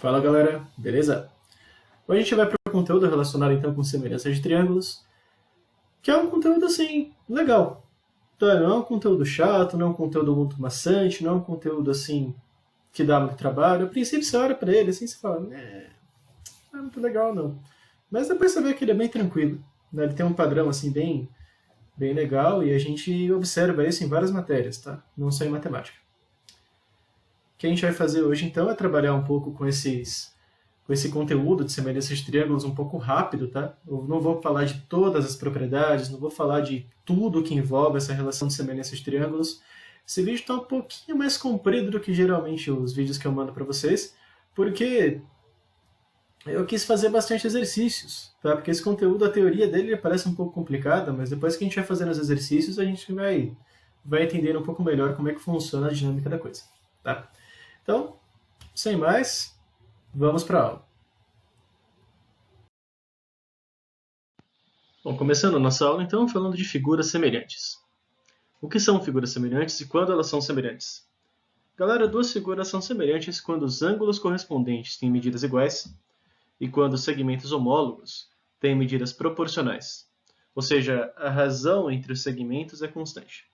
Fala galera, beleza? Hoje a gente vai para o conteúdo relacionado então com semelhanças de triângulos, que é um conteúdo assim, legal. Tá? Não é um conteúdo chato, não é um conteúdo muito maçante, não é um conteúdo assim que dá muito trabalho. A princípio você olha para ele assim e você fala, não é muito legal não. Mas depois você vê que ele é bem tranquilo, né? Ele tem um padrão assim bem legal e a gente observa isso em várias matérias, tá? Não só em matemática. O que a gente vai fazer hoje então é trabalhar um pouco com esse conteúdo de semelhanças de triângulos um pouco rápido, tá? Eu não vou falar de todas as propriedades, não vou falar de tudo que envolve essa relação de semelhanças de triângulos. Esse vídeo está um pouquinho mais comprido do que geralmente os vídeos que eu mando para vocês, porque eu quis fazer bastante exercícios, tá? Porque esse conteúdo, a teoria dele parece um pouco complicada, mas depois que a gente vai fazendo os exercícios, a gente vai entendendo um pouco melhor como é que funciona a dinâmica da coisa, tá? Então, sem mais, vamos para a aula. Bom, começando a nossa aula, então, falando de figuras semelhantes. O que são figuras semelhantes e quando elas são semelhantes? Galera, duas figuras são semelhantes quando os ângulos correspondentes têm medidas iguais e quando os segmentos homólogos têm medidas proporcionais. Ou seja, a razão entre os segmentos é constante.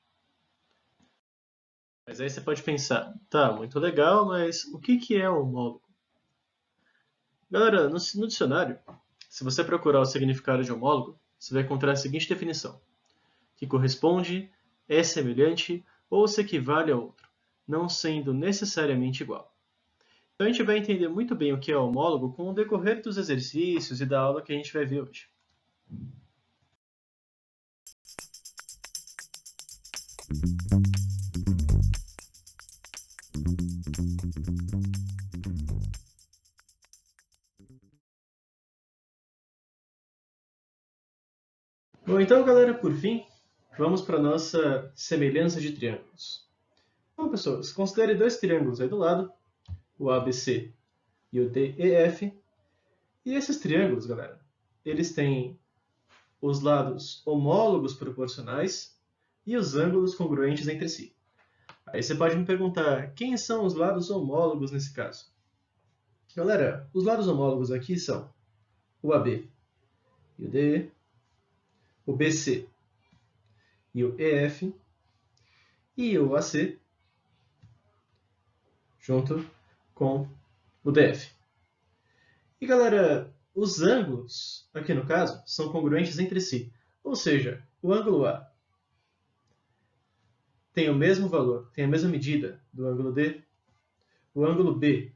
Mas aí você pode pensar, tá, muito legal, mas o que é homólogo? Galera, no dicionário, se você procurar o significado de homólogo, você vai encontrar a seguinte definição, que corresponde, é semelhante ou se equivale a outro, não sendo necessariamente igual. Então a gente vai entender muito bem o que é homólogo com o decorrer dos exercícios e da aula que a gente vai ver hoje. Bom, então, galera, por fim, vamos para a nossa semelhança de triângulos. Bom, pessoas, considere dois triângulos aí do lado, o ABC e o DEF. E esses triângulos, galera, eles têm os lados homólogos proporcionais e os ângulos congruentes entre si. Aí você pode me perguntar, quem são os lados homólogos nesse caso? Galera, os lados homólogos aqui são o AB e o DE, o BC e o EF, e o AC junto com o DF. E galera, os ângulos, aqui no caso, são congruentes entre si. Ou seja, o ângulo A tem o mesmo valor, tem a mesma medida do ângulo D, o ângulo B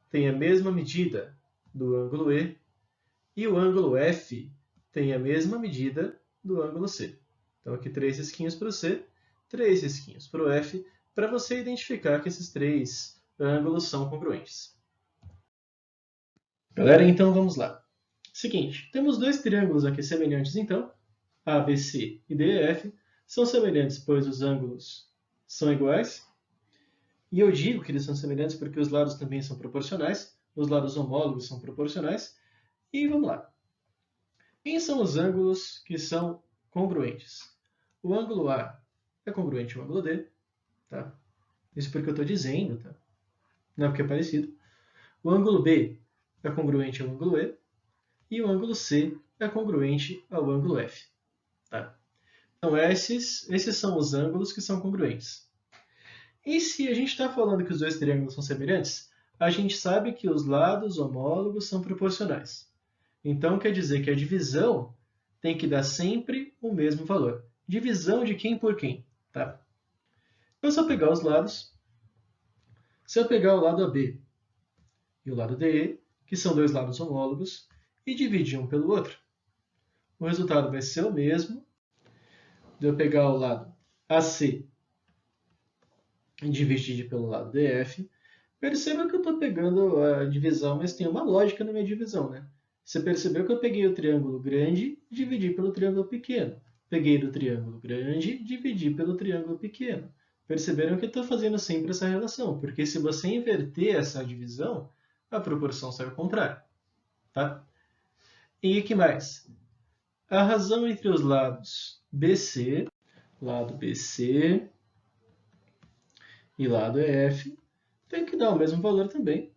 tem a mesma medida do ângulo E o ângulo F tem a mesma medida do ângulo C. Então aqui 3 risquinhos para o C, 3 risquinhos para o F, para você identificar que esses três ângulos são congruentes. Galera, então vamos lá. Seguinte, temos dois triângulos aqui semelhantes, então, ABC e DEF são semelhantes, pois os ângulos são iguais. E eu digo que eles são semelhantes porque os lados também são proporcionais, os lados homólogos são proporcionais. E vamos lá. Quem são os ângulos que são congruentes? O ângulo A é congruente ao ângulo D, tá? Isso porque eu estou dizendo, tá? Não é porque é parecido. O ângulo B é congruente ao ângulo E o ângulo C é congruente ao ângulo F. Tá? Então, esses são os ângulos que são congruentes. E se a gente está falando que os dois triângulos são semelhantes, a gente sabe que os lados homólogos são proporcionais. Então, quer dizer que a divisão tem que dar sempre o mesmo valor. Divisão de quem por quem. Tá? Então, se eu pegar os lados, se eu pegar o lado AB e o lado DE, que são dois lados homólogos, e dividir um pelo outro, o resultado vai ser o mesmo de eu pegar o lado AC e dividir pelo lado DF. Perceba que eu estou pegando a divisão, mas tem uma lógica na minha divisão, né? Você percebeu que eu peguei o triângulo grande e dividi pelo triângulo pequeno. Peguei do triângulo grande e dividi pelo triângulo pequeno. Perceberam que eu estou fazendo sempre essa relação, porque se você inverter essa divisão, a proporção sai ao contrário. Tá? E o que mais? A razão entre os lados BC, lado BC e lado EF tem que dar o mesmo valor também.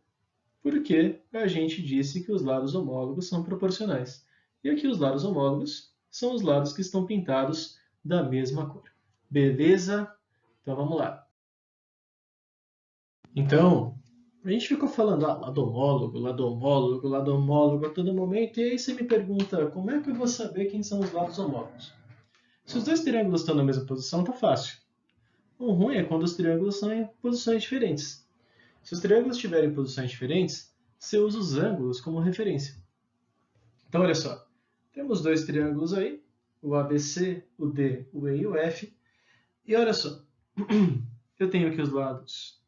porque a gente disse que os lados homólogos são proporcionais. E aqui os lados homólogos são os lados que estão pintados da mesma cor. Beleza? Então vamos lá. Então, a gente ficou falando lado homólogo, lado homólogo, lado homólogo a todo momento, e aí você me pergunta, como é que eu vou saber quem são os lados homólogos? Se os dois triângulos estão na mesma posição, tá fácil. O ruim é quando os triângulos estão em posições diferentes. Se os triângulos estiverem em posições diferentes, você usa os ângulos como referência. Então, olha só. Temos dois triângulos aí, o ABC, o D, o E e o F. E olha só, eu tenho aqui os lados,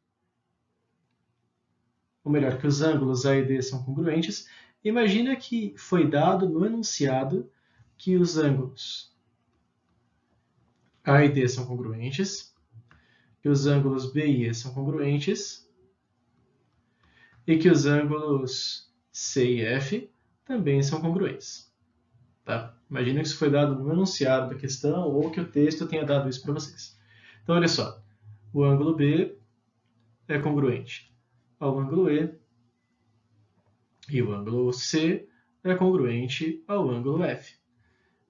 ou melhor, que os ângulos A e D são congruentes. Imagina que foi dado no enunciado que os ângulos A e D são congruentes, que os ângulos B e E são congruentes, e que os ângulos C e F também são congruentes. Tá? Imagina que isso foi dado no enunciado da questão ou que o texto tenha dado isso para vocês. Então, olha só. O ângulo B é congruente ao ângulo E e o ângulo C é congruente ao ângulo F.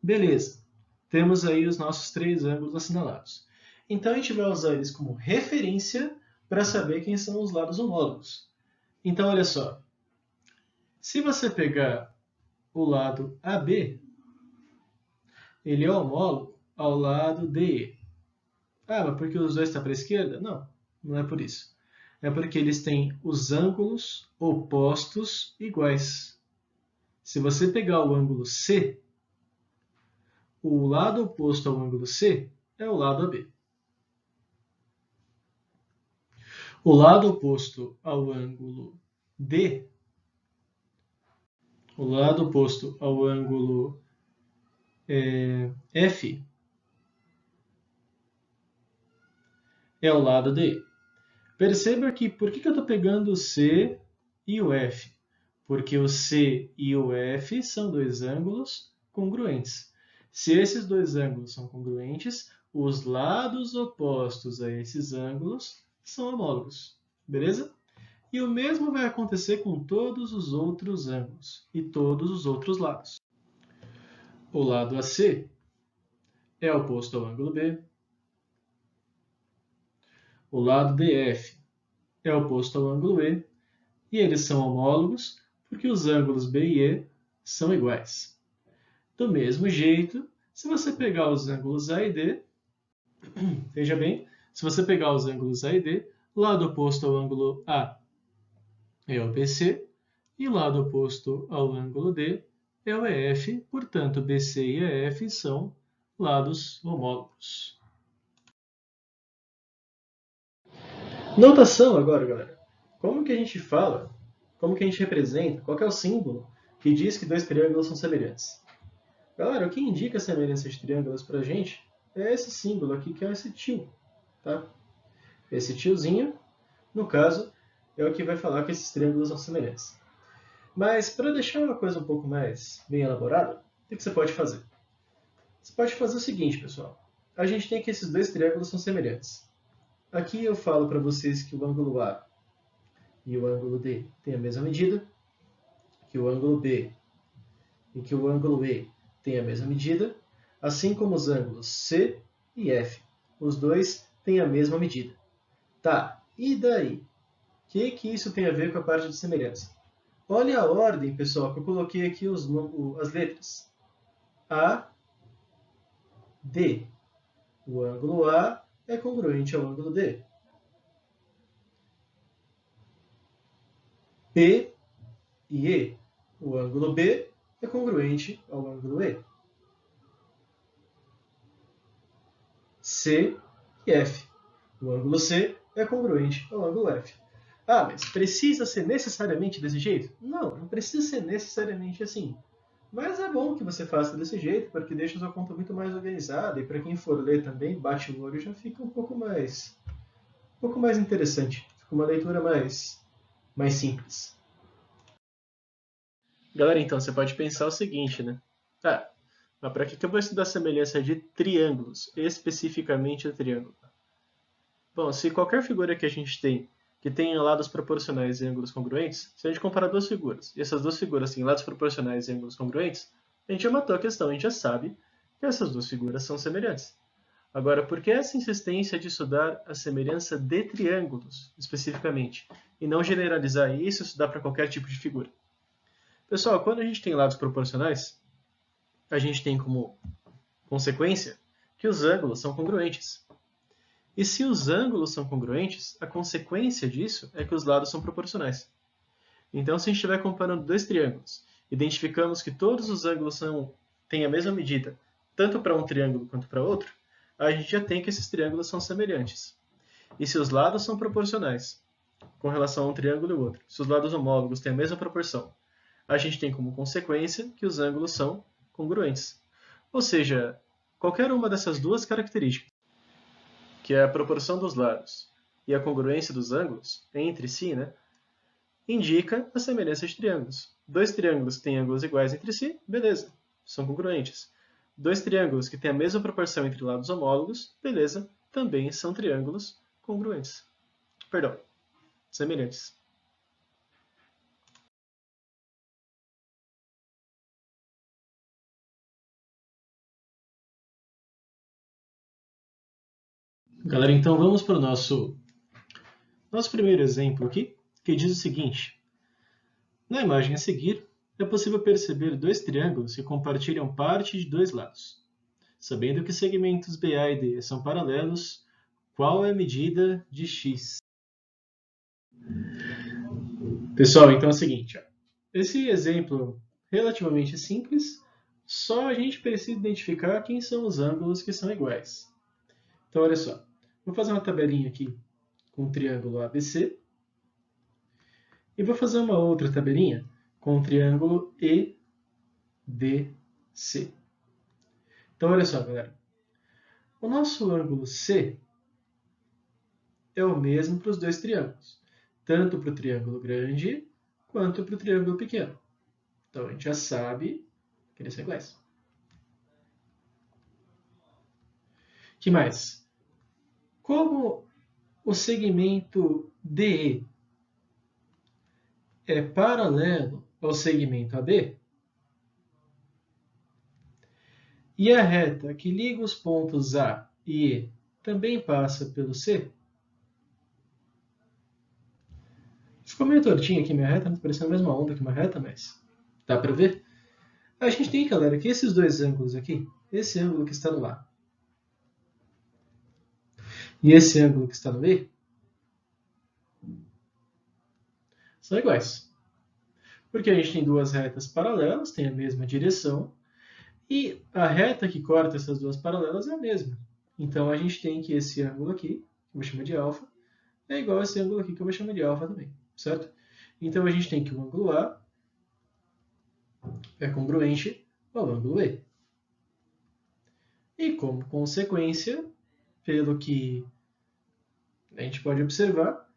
Beleza. Temos aí os nossos três ângulos assinalados. Então, a gente vai usar eles como referência para saber quem são os lados homólogos. Então, olha só. Se você pegar o lado AB, ele é homólogo ao lado DE. Ah, mas porque os dois estão para a esquerda? Não, não é por isso. É porque eles têm os ângulos opostos iguais. Se você pegar o ângulo C, o lado oposto ao ângulo C é o lado AB. O lado oposto ao ângulo D, o lado oposto ao ângulo F, é o lado DE. Perceba que por que eu estou pegando o C e o F? Porque o C e o F são dois ângulos congruentes. Se esses dois ângulos são congruentes, os lados opostos a esses ângulos são homólogos. Beleza? E o mesmo vai acontecer com todos os outros ângulos e todos os outros lados. O lado AC é oposto ao ângulo B. O lado DF é oposto ao ângulo E. E eles são homólogos porque os ângulos B e E são iguais. Do mesmo jeito, se você pegar os ângulos A e D, veja bem, se você pegar os ângulos A e D, o lado oposto ao ângulo A é o BC e o lado oposto ao ângulo D é o EF, portanto, BC e EF são lados homólogos. Notação agora, galera. Como que a gente fala, como que a gente representa, qual que é o símbolo que diz que dois triângulos são semelhantes? Galera, o que indica a semelhança de triângulos para a gente é esse símbolo aqui, que é esse tio. Tá? Esse tiozinho, no caso, é o que vai falar que esses triângulos são semelhantes. Mas, para deixar uma coisa um pouco mais bem elaborada, o que você pode fazer? Você pode fazer o seguinte, pessoal. A gente tem que esses dois triângulos são semelhantes. Aqui eu falo para vocês que o ângulo A e o ângulo D têm a mesma medida, que o ângulo B e que o ângulo E têm a mesma medida, assim como os ângulos C e F. Os dois têm a mesma medida. Tá, e daí? O que isso tem a ver com a parte de semelhança? Olha a ordem, pessoal, que eu coloquei aqui as letras. A, D. O ângulo A é congruente ao ângulo D. P e E. O ângulo B é congruente ao ângulo E. C e F. O ângulo C é congruente ao ângulo F. Ah, mas precisa ser necessariamente desse jeito? Não, não precisa ser necessariamente assim. Mas é bom que você faça desse jeito, porque deixa a sua conta muito mais organizada, e para quem for ler também, bate o olho e já fica um pouco mais interessante. Fica uma leitura mais simples. Galera, então, você pode pensar o seguinte, né? Tá, mas para que eu vou estudar a semelhança de triângulos, especificamente o triângulo? Bom, se qualquer figura que a gente tem que têm lados proporcionais e ângulos congruentes, se a gente comparar duas figuras, e essas duas figuras têm lados proporcionais e ângulos congruentes, a gente já matou a questão, a gente já sabe que essas duas figuras são semelhantes. Agora, por que essa insistência de estudar a semelhança de triângulos, especificamente, e não generalizar isso e estudar para qualquer tipo de figura? Pessoal, quando a gente tem lados proporcionais, a gente tem como consequência que os ângulos são congruentes. E se os ângulos são congruentes, a consequência disso é que os lados são proporcionais. Então, se a gente estiver comparando dois triângulos, identificamos que todos os ângulos têm a mesma medida, tanto para um triângulo quanto para outro, a gente já tem que esses triângulos são semelhantes. E se os lados são proporcionais, com relação a um triângulo e o outro, se os lados homólogos têm a mesma proporção, a gente tem como consequência que os ângulos são congruentes. Ou seja, qualquer uma dessas duas características, que é a proporção dos lados e a congruência dos ângulos entre si, indica a semelhança de triângulos. Dois triângulos que têm ângulos iguais entre si, beleza, são congruentes. Dois triângulos que têm a mesma proporção entre lados homólogos, beleza, também são triângulos congruentes. Perdão, semelhantes. Galera, então vamos para o nosso primeiro exemplo aqui, que diz o seguinte. Na imagem a seguir, é possível perceber dois triângulos que compartilham parte de dois lados. Sabendo que segmentos BA e D são paralelos, qual é a medida de x? Pessoal, então é o seguinte. Esse exemplo relativamente simples, só a gente precisa identificar quem são os ângulos que são iguais. Então, olha só. Vou fazer uma tabelinha aqui com o triângulo ABC. E vou fazer uma outra tabelinha com o triângulo EDC. Então, olha só, galera. O nosso ângulo C é o mesmo para os dois triângulos, tanto para o triângulo grande quanto para o triângulo pequeno. Então, a gente já sabe que eles são iguais. O que mais? Como o segmento DE é paralelo ao segmento AB, e a reta que liga os pontos A e E também passa pelo C, ficou meio tortinho aqui minha reta, não está parecendo a mesma onda que uma reta, mas dá para ver? A gente tem, galera, que esses dois ângulos aqui, esse ângulo que está no A e esse ângulo que está no B, são iguais. Porque a gente tem duas retas paralelas, tem a mesma direção, e a reta que corta essas duas paralelas é a mesma. Então a gente tem que esse ângulo aqui, que eu vou chamar de alfa, é igual a esse ângulo aqui que eu vou chamar de alfa também, certo? Então a gente tem que o ângulo A é congruente ao ângulo E. E como consequência, pelo que a gente pode observar,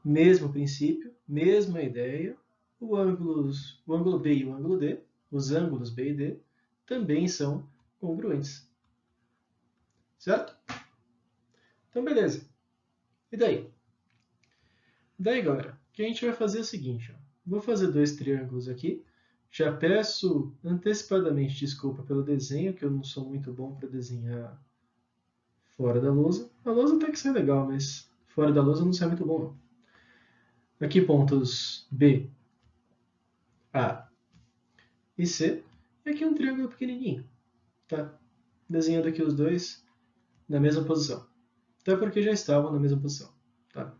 mesmo princípio, mesma ideia, o ângulo B e o ângulo D, os ângulos B e D, também são congruentes. Certo? Então, beleza. E daí? Daí, galera, o que a gente vai fazer é o seguinte. Vou fazer dois triângulos aqui. Já peço antecipadamente desculpa pelo desenho, que eu não sou muito bom para desenhar fora da lousa. A lousa até que sai legal, mas fora da lousa não sai muito bom, não. Aqui pontos B, A e C. E aqui um triângulo pequenininho. Tá? Desenhando aqui os dois na mesma posição. Até porque já estavam na mesma posição. Tá?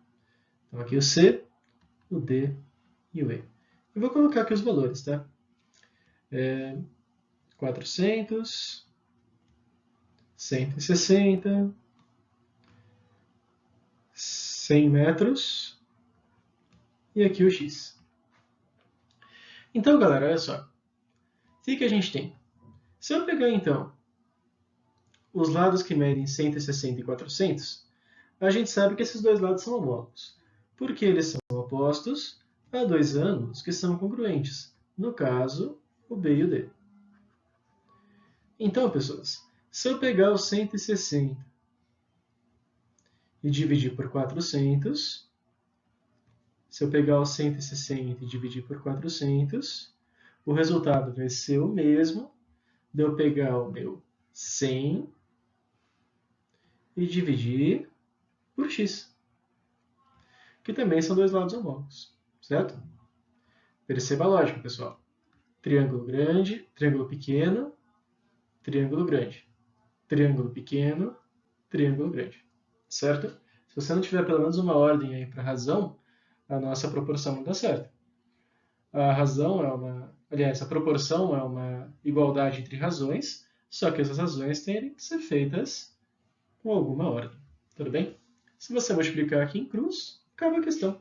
Então aqui o C, o D e o E. Eu vou colocar aqui os valores, tá? 400, 160, 100 metros e aqui o X. Então, galera, olha só. O que a gente tem? Se eu pegar, então, os lados que medem 160 e 400, a gente sabe que esses dois lados são homólogos, porque eles são opostos a dois ângulos que são congruentes, no caso, o B e o D. Então, pessoas, se eu pegar o 160 e dividir por 400, Se eu pegar o 160 e dividir por 400, o resultado vai ser o mesmo de eu pegar o meu 100 e dividir por x, que também são dois lados homólogos, certo? Perceba a lógica, pessoal. Triângulo grande, triângulo pequeno, triângulo grande. Triângulo pequeno, triângulo grande, certo? Se você não tiver pelo menos uma ordem aí para razão, a nossa proporção não dá certo. A razão é uma... Aliás, a proporção é uma igualdade entre razões, só que essas razões têm que ser feitas com alguma ordem, tudo bem? Se você multiplicar aqui em cruz, acaba a questão.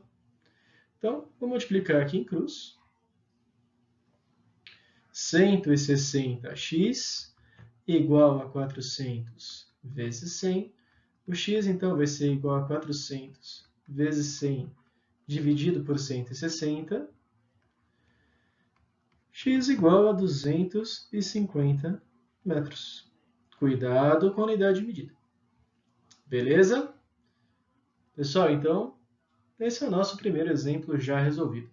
Então, vou multiplicar aqui em cruz. 160x igual a 400 vezes 100. O x, então, vai ser igual a 400 vezes 100 dividido por 160. X igual a 250 metros. Cuidado com a unidade de medida. Beleza? Pessoal, então, esse é o nosso primeiro exemplo já resolvido.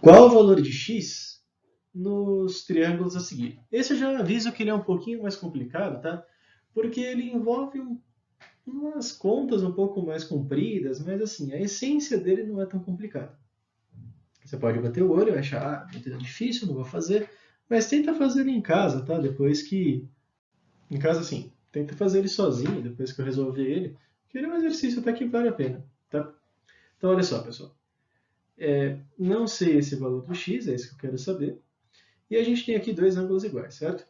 Qual o valor de x nos triângulos a seguir? Esse eu já aviso que ele é um pouquinho mais complicado, tá? Porque ele envolve umas contas um pouco mais compridas, mas assim, a essência dele não é tão complicada. Você pode bater o olho e achar, muito difícil, não vou fazer, mas tenta fazer ele em casa, tá? Depois que... Em casa, assim, tenta fazer ele sozinho, depois que eu resolver ele, que ele é um exercício até que vale a pena, tá? Então, olha só, pessoal. Não sei esse valor do x, é isso que eu quero saber. E a gente tem aqui dois ângulos iguais, certo?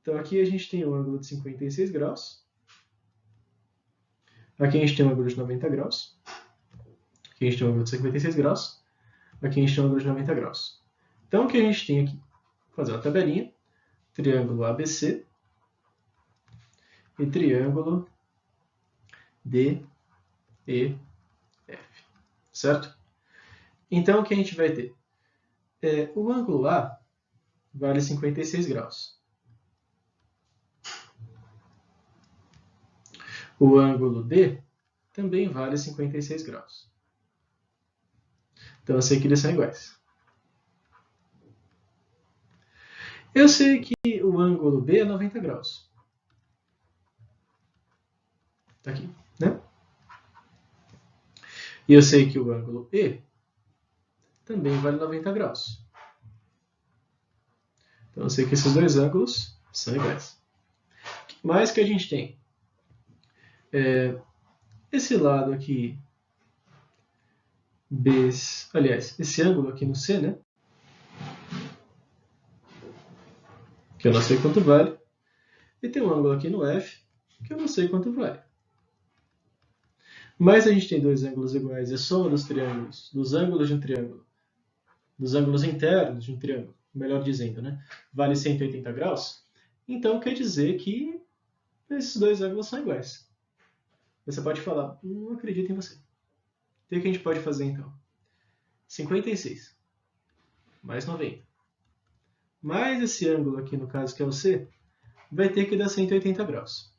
Então, aqui a gente tem um ângulo de 56 graus. Aqui a gente tem um ângulo de 90 graus. Aqui a gente tem um ângulo de 56 graus. Aqui a gente tem um ângulo de 90 graus. Então, o que a gente tem aqui? Vou fazer uma tabelinha. Triângulo ABC e triângulo DEF. Certo? Então, o que a gente vai ter? O ângulo A vale 56 graus. O ângulo D também vale 56 graus. Então, eu sei que eles são iguais. Eu sei que o ângulo B é 90 graus. Está aqui, né? E eu sei que o ângulo E também vale 90 graus. Então, eu sei que esses dois ângulos são iguais. O que mais que a gente tem? Esse lado aqui, aliás, esse ângulo aqui no C, né? Que eu não sei quanto vale. E tem um ângulo aqui no F, que eu não sei quanto vale. Mas a gente tem dois ângulos iguais e a soma dos triângulos, dos ângulos de um triângulo, dos ângulos internos de um triângulo, melhor dizendo, né? Vale 180 graus. Então, quer dizer que esses dois ângulos são iguais. Você pode falar, não acredito em você. Então, o que a gente pode fazer, então? 56 mais 90. Mais esse ângulo aqui, no caso, que é o C, vai ter que dar 180 graus.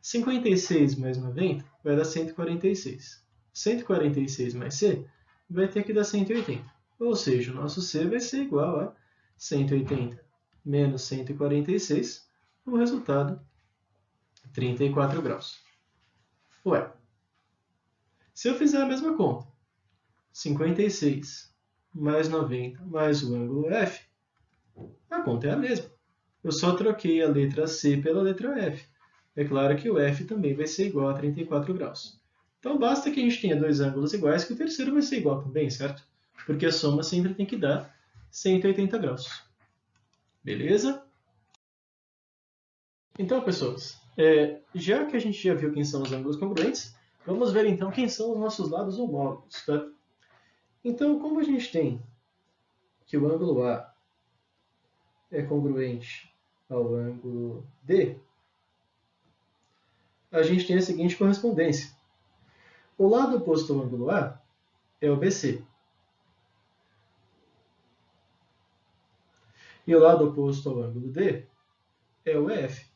56 mais 90 vai dar 146. 146 mais C vai ter que dar 180. Ou seja, o nosso C vai ser igual a 180 menos 146, o resultado, 34 graus. Ué, se eu fizer a mesma conta, 56 mais 90 mais o ângulo F, a conta é a mesma. Eu só troquei a letra C pela letra F. É claro que o F também vai ser igual a 34 graus. Então, basta que a gente tenha dois ângulos iguais que o terceiro vai ser igual também, certo? Porque a soma sempre tem que dar 180 graus. Beleza? Então, pessoas, já que a gente já viu quem são os ângulos congruentes, vamos ver então quem são os nossos lados homólogos, tá? Então, como a gente tem que o ângulo A é congruente ao ângulo D, a gente tem a seguinte correspondência. O lado oposto ao ângulo A é o BC. E o lado oposto ao ângulo D é o EF.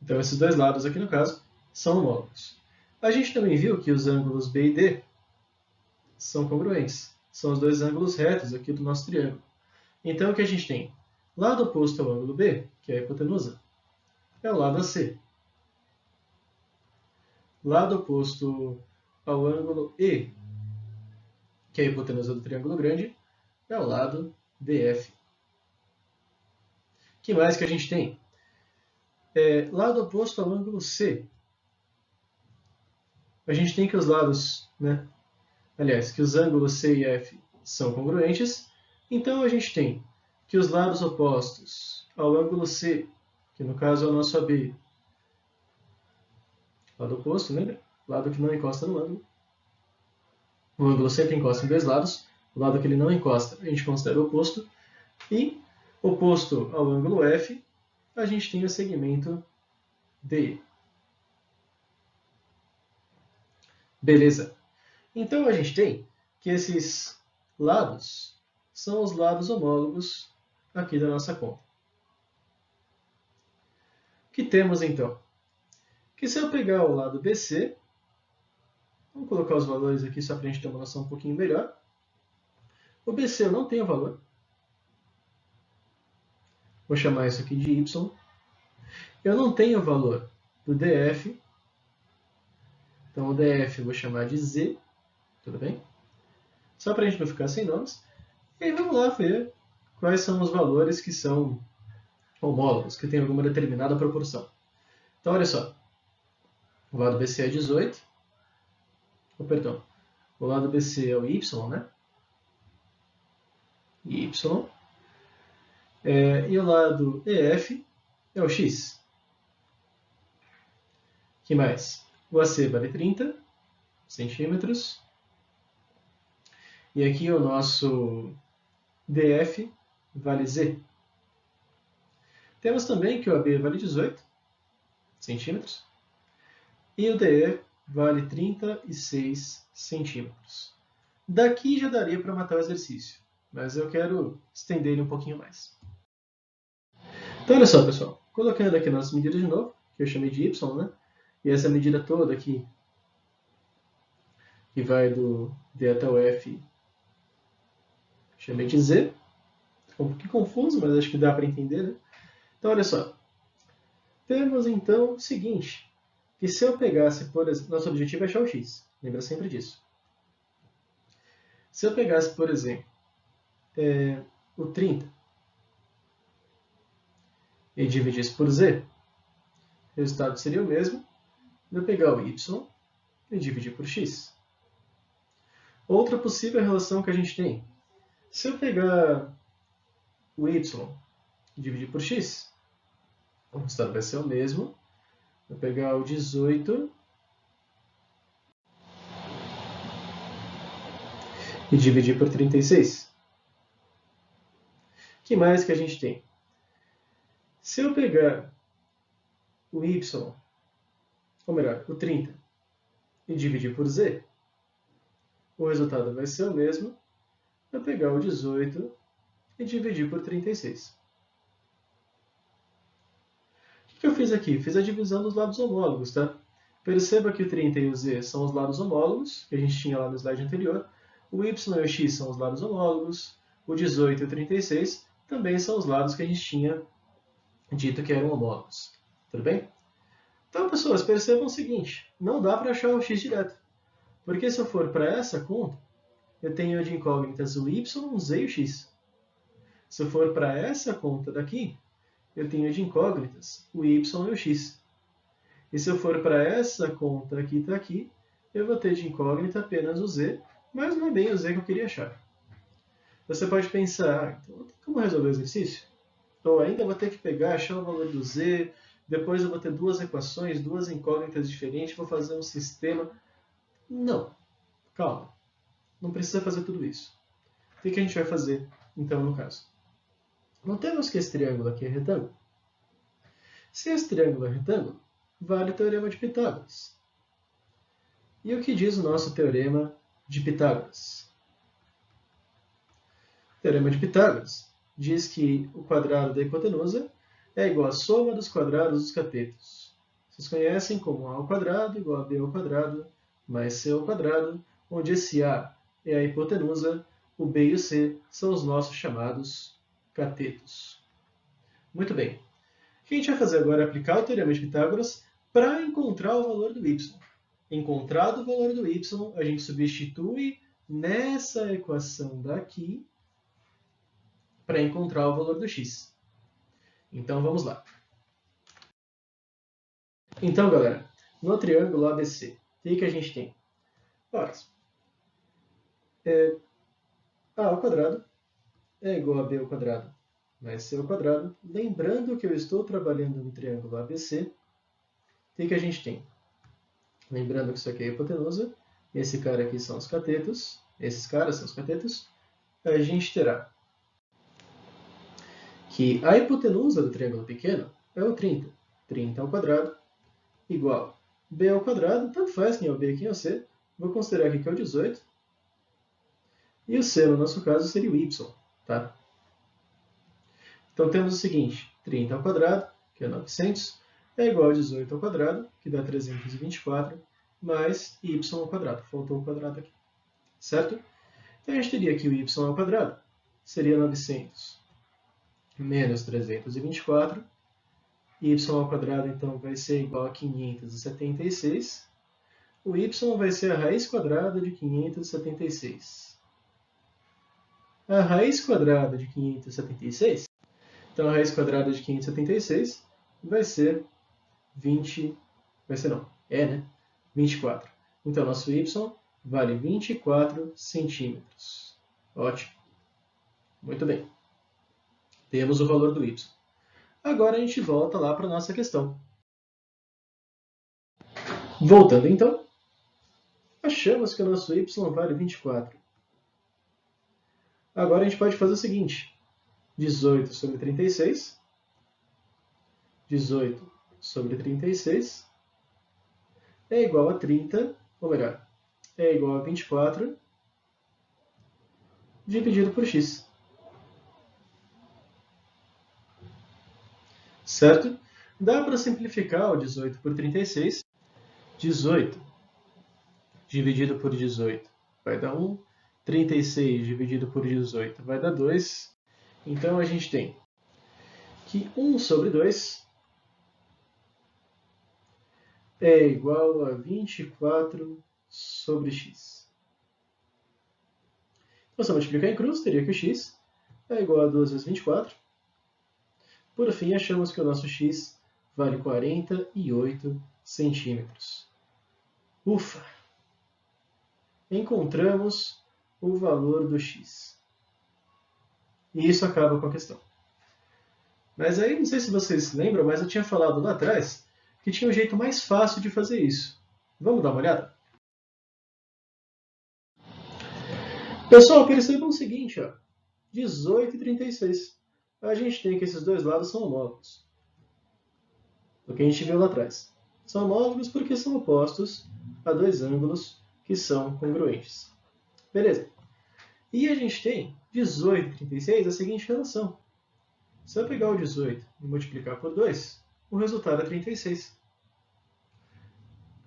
Então, esses dois lados aqui, no caso, são homólogos. A gente também viu que os ângulos B e D são congruentes. São os dois ângulos retos aqui do nosso triângulo. Então, o que a gente tem? Lado oposto ao ângulo B, que é a hipotenusa, é o lado AC. Lado oposto ao ângulo E, que é a hipotenusa do triângulo grande, é o lado DF. O que mais que a gente tem? Lado oposto ao ângulo C. A gente tem que os lados, que os ângulos C e F são congruentes. Então, a gente tem que os lados opostos ao ângulo C, que no caso é o nosso AB, lado oposto, lembra? Lado que não encosta no ângulo. O ângulo sempre encosta em dois lados. O lado que ele não encosta, a gente considera o oposto. E, oposto ao ângulo F, a gente tem o segmento DE. Beleza. Então, a gente tem que esses lados são os lados homólogos aqui da nossa conta. O que temos, então? Que se eu pegar o lado BC, vamos colocar os valores aqui só para a gente ter uma noção um pouquinho melhor. O BC eu não tenho valor. Vou chamar isso aqui de Y. Eu não tenho o valor do DF. Então, o DF eu vou chamar de Z. Tudo bem? Só para a gente não ficar sem nomes. E aí vamos lá ver quais são os valores que são homólogos, que têm alguma determinada proporção. Então, olha só. O lado BC é 18. Perdão. O lado BC é o Y, né? Y. E o lado EF é o X. O que mais? O AC vale 30 centímetros. E aqui o nosso DF vale Z. Temos também que o AB vale 18 centímetros. E o DE vale 36 centímetros. Daqui já daria para matar o exercício, mas eu quero estender ele um pouquinho mais. Então, olha só, pessoal. Colocando aqui nossas medidas de novo, que eu chamei de Y, né? E essa medida toda aqui, que vai do D até o F, chamei de Z. Ficou um pouquinho confuso, mas acho que dá para entender, né? Então, olha só. Temos, então, o seguinte. Que se eu pegasse, por exemplo, nosso objetivo é achar o X. Lembra sempre disso. Se eu pegasse, por exemplo, o 30 e dividisse por Z, o resultado seria o mesmo de eu pegar o Y e dividir por X. Outra possível relação que a gente tem. Se eu pegar o Y e dividir por X, o resultado vai ser o mesmo. Vou pegar o 18 e dividir por 36. O que mais que a gente tem? Se eu pegar o Y, ou melhor, o 30, e dividir por Z, o resultado vai ser o mesmo. Vou pegar o 18 e dividir por 36. O que eu fiz aqui? Fiz a divisão dos lados homólogos, tá? Perceba que o 30 e o Z são os lados homólogos, que a gente tinha lá no slide anterior. O Y e o X são os lados homólogos. O 18 e o 36 também são os lados que a gente tinha dito que eram homólogos. Tudo bem? Então, pessoas, percebam o seguinte. Não dá para achar o X direto. Porque se eu for para essa conta, eu tenho de incógnitas o Y, o Z e o X. Se eu for para essa conta daqui, eu tenho de incógnitas o Y e o X. E se eu for para essa conta que está aqui, eu vou ter de incógnita apenas o Z, mas não é bem o Z que eu queria achar. Você pode pensar, então, como resolver o exercício? Ou ainda vou ter que pegar, achar o valor do Z, depois eu vou ter duas equações, duas incógnitas diferentes, vou fazer um sistema. Não, calma. Não precisa fazer tudo isso. O que a gente vai fazer, então, no caso? Notemos que esse triângulo aqui é retângulo. Se esse triângulo é retângulo, vale o teorema de Pitágoras. E o que diz o nosso teorema de Pitágoras? O teorema de Pitágoras diz que o quadrado da hipotenusa é igual à soma dos quadrados dos catetos. Vocês conhecem como a ao quadrado igual a b ao quadrado mais c ao quadrado, onde esse a é a hipotenusa, o b e o c são os nossos chamados catetos. Muito bem. O que a gente vai fazer agora é aplicar o teorema de Pitágoras para encontrar o valor do y. Encontrado o valor do y, a gente substitui nessa equação daqui para encontrar o valor do x. Então, vamos lá. Então, galera, no triângulo ABC, o que a gente tem? Ora, a ao quadrado é igual a b ao quadrado mais c ao quadrado. Lembrando que eu estou trabalhando no triângulo ABC, o que a gente tem? Lembrando que isso aqui é a hipotenusa, esse cara aqui são os catetos, esses caras são os catetos, a gente terá que a hipotenusa do triângulo pequeno é o 30. 30 ao quadrado igual b ao quadrado, tanto faz quem é o b e quem é o c, vou considerar aqui que é o 18, e o c, no nosso caso, seria o y, tá? Então temos o seguinte, 30 ao quadrado, que é 900, é igual a 18 ao quadrado, que dá 324, mais y ao quadrado. Faltou o quadrado aqui, certo? Então a gente teria aqui o y ao quadrado, seria 900 menos 324, y ao quadrado então vai ser igual a 576, o y vai ser a raiz quadrada de 576. A raiz quadrada de 576, então a raiz quadrada de 576 vai ser 24. Então nosso y vale 24 centímetros. Ótimo. Muito bem. Temos o valor do y. Agora a gente volta lá para a nossa questão. Voltando então, achamos que o nosso y vale 24. Agora a gente pode fazer o seguinte, 18 sobre 36, 18 sobre 36 é igual a 30, ou melhor, é igual a 24 dividido por x. Certo? Dá para simplificar o 18 por 36. 18 dividido por 18 vai dar 1. 36 dividido por 18 vai dar 2. Então, a gente tem que 1 sobre 2 é igual a 24 sobre x. Então, se eu multiplicar em cruz, teria que o x é igual a 2 vezes 24. Por fim, achamos que o nosso x vale 48 centímetros. Ufa! Encontramos o valor do x. E isso acaba com a questão. Mas aí, não sei se vocês se lembram, mas eu tinha falado lá atrás que tinha um jeito mais fácil de fazer isso. Vamos dar uma olhada? Pessoal, percebam o seguinte, ó, 18 e 36. A gente tem que esses dois lados são homólogos. O que a gente viu lá atrás. São homólogos porque são opostos a dois ângulos que são congruentes. Beleza. E a gente tem 18 e 36 a seguinte relação. Se eu pegar o 18 e multiplicar por 2, o resultado é 36.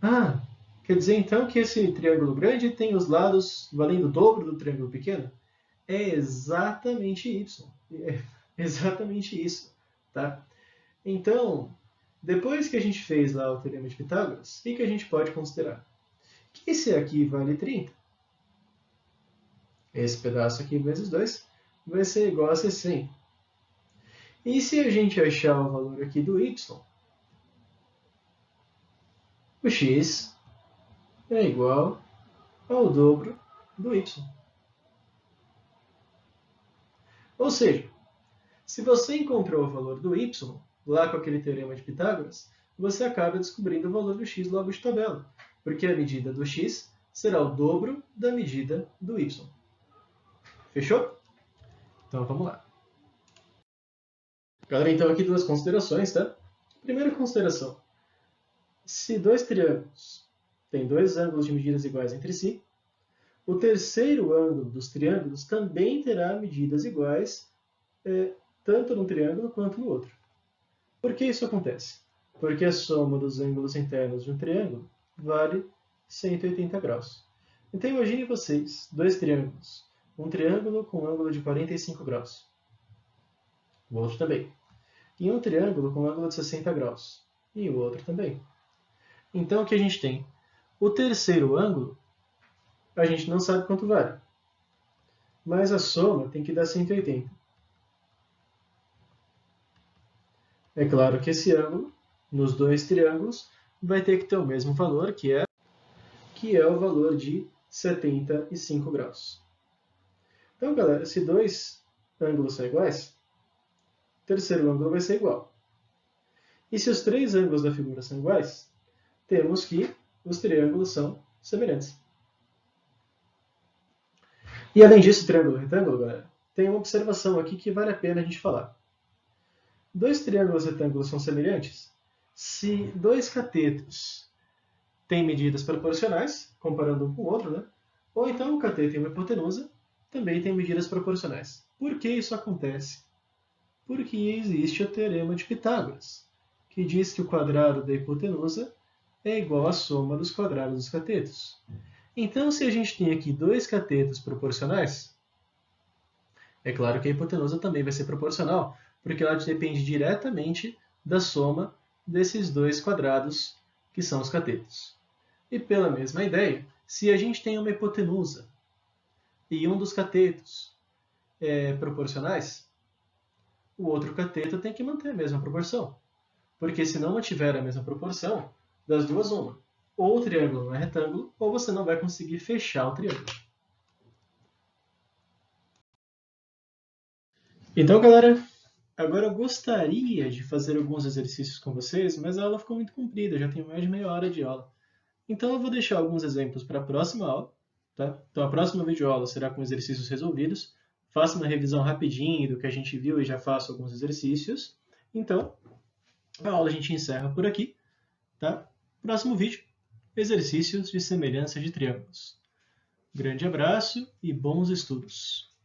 Ah, quer dizer então que esse triângulo grande tem os lados valendo o dobro do triângulo pequeno? É exatamente y. É exatamente isso. Tá? Então, depois que a gente fez lá o teorema de Pitágoras, o que a gente pode considerar? Que esse aqui vale 30. Esse pedaço aqui vezes 2 vai ser igual a 60. E se a gente achar o valor aqui do y, o x é igual ao dobro do y. Ou seja, se você encontrou o valor do y, lá com aquele teorema de Pitágoras, você acaba descobrindo o valor do x logo de tabela, porque a medida do x será o dobro da medida do y. Fechou? Então vamos lá. Galera, então aqui duas considerações, tá? Primeira consideração. Se dois triângulos têm dois ângulos de medidas iguais entre si, o terceiro ângulo dos triângulos também terá medidas iguais, tanto num triângulo quanto no outro. Por que isso acontece? porque a soma dos ângulos internos de um triângulo vale 180 graus. Então imagine vocês, dois triângulos. Um triângulo com ângulo de 45 graus. O outro também. E um triângulo com ângulo de 60 graus. E o outro também. Então o que a gente tem? O terceiro ângulo, a gente não sabe quanto vale. Mas a soma tem que dar 180. É claro que esse ângulo, nos dois triângulos, vai ter que ter o mesmo valor, que é o valor de 75 graus. Então, galera, se dois ângulos são iguais, o terceiro ângulo vai ser igual. E se os três ângulos da figura são iguais, temos que os triângulos são semelhantes. E além disso, triângulo e retângulo, galera, tem uma observação aqui que vale a pena a gente falar. Dois triângulos retângulos são semelhantes se dois catetos têm medidas proporcionais, comparando um com o outro, né? Ou então um cateto e uma hipotenusa também têm medidas proporcionais. Por que isso acontece? Porque existe o teorema de Pitágoras, que diz que o quadrado da hipotenusa é igual à soma dos quadrados dos catetos. Então, se a gente tem aqui dois catetos proporcionais, é claro que a hipotenusa também vai ser proporcional, porque ela depende diretamente da soma desses dois quadrados, que são os catetos. E pela mesma ideia, se a gente tem uma hipotenusa e um dos catetos proporcionais, o outro cateto tem que manter a mesma proporção. Porque se não mantiver a mesma proporção, das duas uma. Ou o triângulo não é retângulo, ou você não vai conseguir fechar o triângulo. Então, galera, agora eu gostaria de fazer alguns exercícios com vocês, mas a aula ficou muito comprida, já tenho mais de meia hora de aula. Então eu vou deixar alguns exemplos para a próxima aula. Tá? Então a próxima videoaula será com exercícios resolvidos. Faça uma revisão rapidinho do que a gente viu e já faço alguns exercícios. Então, a aula a gente encerra por aqui. Tá? Próximo vídeo, exercícios de semelhança de triângulos. Grande abraço e bons estudos!